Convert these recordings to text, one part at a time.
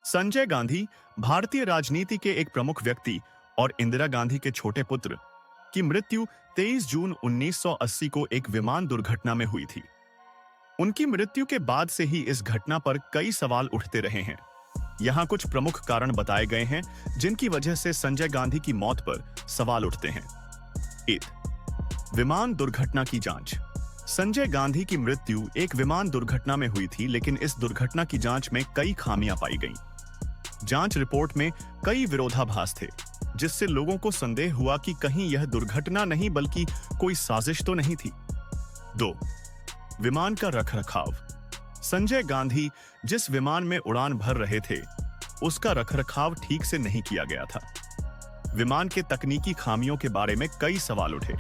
संजय गांधी भारतीय राजनीति के एक प्रमुख व्यक्ति और इंदिरा गांधी के छोटे पुत्र की मृत्यु 23 जून 1980 को एक विमान दुर्घटना में हुई थी। उनकी मृत्यु के बाद से ही इस घटना पर कई सवाल उठते रहे हैं। यहाँ कुछ प्रमुख कारण बताए गए हैं जिनकी वजह से संजय गांधी की मौत पर सवाल उठते हैं। 1. विमान दुर्घटना की जांच। संजय गांधी की मृत्यु एक विमान दुर्घटना में हुई थी, लेकिन इस दुर्घटना की जांच में कई खामियां पाई गईं। जांच रिपोर्ट में कई विरोधाभास थे, जिससे लोगों को संदेह हुआ कि कहीं यह दुर्घटना नहीं बल्कि कोई साजिश तो नहीं थी। 2. विमान का रखरखाव। संजय गांधी जिस विमान में उड़ान भर रहे थे, उसका रखरखाव ठीक से नहीं किया गया था। विमान के तकनीकी खामियों के बारे में कई सवाल उठे,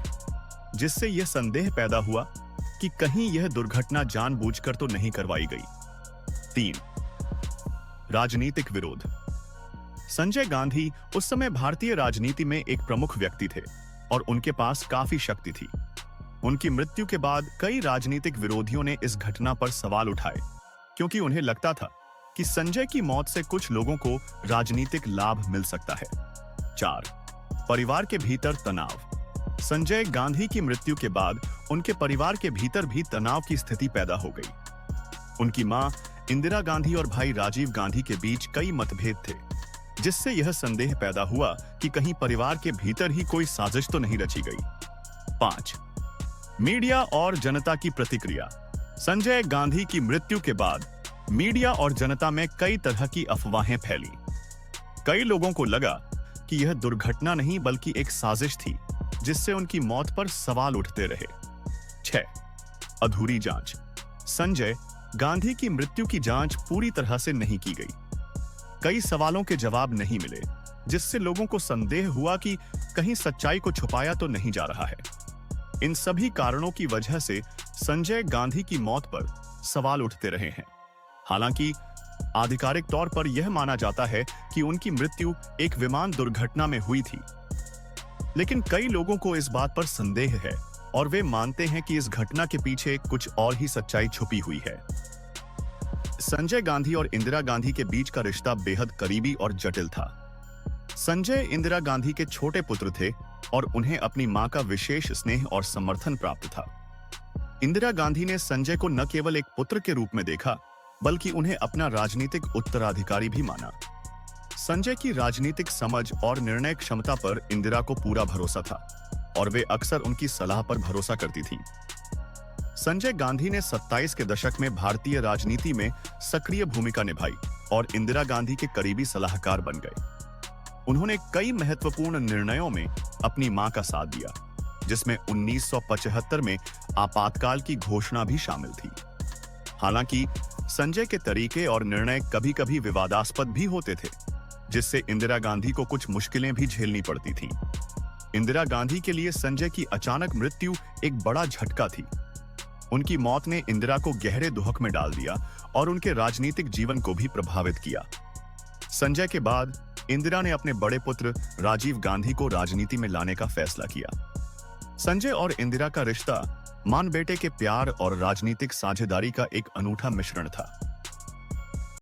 जिससे यह संदेह पैदा हुआ कि कहीं यह दुर्घटना जानबूझकर तो नहीं करवाई गई। 3. राजनीतिक विरोध। संजय गांधी उस समय भारतीय राजनीति में एक प्रमुख व्यक्ति थे और उनके पास काफी शक्ति थी। उनकी मृत्यु के बाद कई राजनीतिक विरोधियों ने इस घटना पर सवाल उठाए, क्योंकि उन्हें लगता था कि संजय की मौत से कुछ लोगों को राजनीतिक लाभ मिल सकता है। 4. परिवार के भीतर तनाव। संजय गांधी की मृत्यु के बाद उनके परिवार के भीतर भी तनाव की स्थिति पैदा हो गई। उनकी मां इंदिरा गांधी और भाई राजीव गांधी के बीच कई मतभेद थे, जिससे यह संदेह पैदा हुआ कि कहीं परिवार के भीतर ही कोई साजिश तो नहीं रची गई। 5. मीडिया और जनता की प्रतिक्रिया। संजय गांधी की मृत्यु के बाद मीडिया और जनता में कई तरह की अफवाहें फैली। कई लोगों को लगा कि यह दुर्घटना नहीं बल्कि एक साजिश थी, जिससे उनकी मौत पर सवाल उठते रहे। 6. अधूरी जांच। संजय गांधी की मृत्यु की जांच पूरी तरह से नहीं की गई। कई सवालों के जवाब नहीं मिले, जिससे लोगों को संदेह हुआ कि कहीं सच्चाई को छुपाया तो नहीं जा रहा है। इन सभी कारणों की वजह से संजय गांधी की मौत पर सवाल उठते रहे हैं। हालांकि आधिकारिक तौर पर यह माना जाता है कि उनकी मृत्यु एक विमान दुर्घटना में हुई थी, लेकिन कई लोगों को इस बात पर संदेह है और वे मानते हैं कि इस घटना के पीछे कुछ और ही सच्चाई छुपी हुई है। संजय गांधी और इंदिरा गांधी के बीच का रिश्ता बेहद करीबी और जटिल था। संजय इंदिरा गांधी के छोटे पुत्र थे और उन्हें अपनी मां का विशेष स्नेह और समर्थन प्राप्त था। इंदिरा गांधी ने संजय को न केवल एक पुत्र के रूप में देखा, बल्कि उन्हें अपना राजनीतिक उत्तराधिकारी भी माना। संजय की राजनीतिक समझ और निर्णय क्षमता पर इंदिरा को पूरा भरोसा था और वे अक्सर उनकी सलाह पर भरोसा करती थी। संजय गांधी ने 27 के दशक में भारतीय राजनीति में सक्रिय भूमिका निभाई और इंदिरा गांधी के करीबी सलाहकार बन गए। उन्होंने कई महत्वपूर्ण निर्णयों में अपनी मां का साथ दिया, जिसमें 1975 में आपातकाल की घोषणा भी शामिल थी। हालांकि संजय के तरीके और निर्णय कभी-कभी विवादास्पद भी होते थे, जिससे इंदिरा गांधी को कुछ मुश्किलें भी झेलनी पड़ती थीं। इंदिरा गांधी के लिए संजय की अचानक मृत्यु एक बड़ा झटका थी। उनकी मौत ने इंदिरा को गहरे दुहक में डाल दिया और उनके राजनीतिक जीवन को भी प्रभावित किया। संजय के बाद इंदिरा ने अपने बड़े पुत्र राजीव गांधी को राजनीति में लाने का फैसला किया। संजय और इंदिरा का रिश्ता मां बेटे के प्यार और राजनीतिक साझेदारी का एक अनूठा मिश्रण था।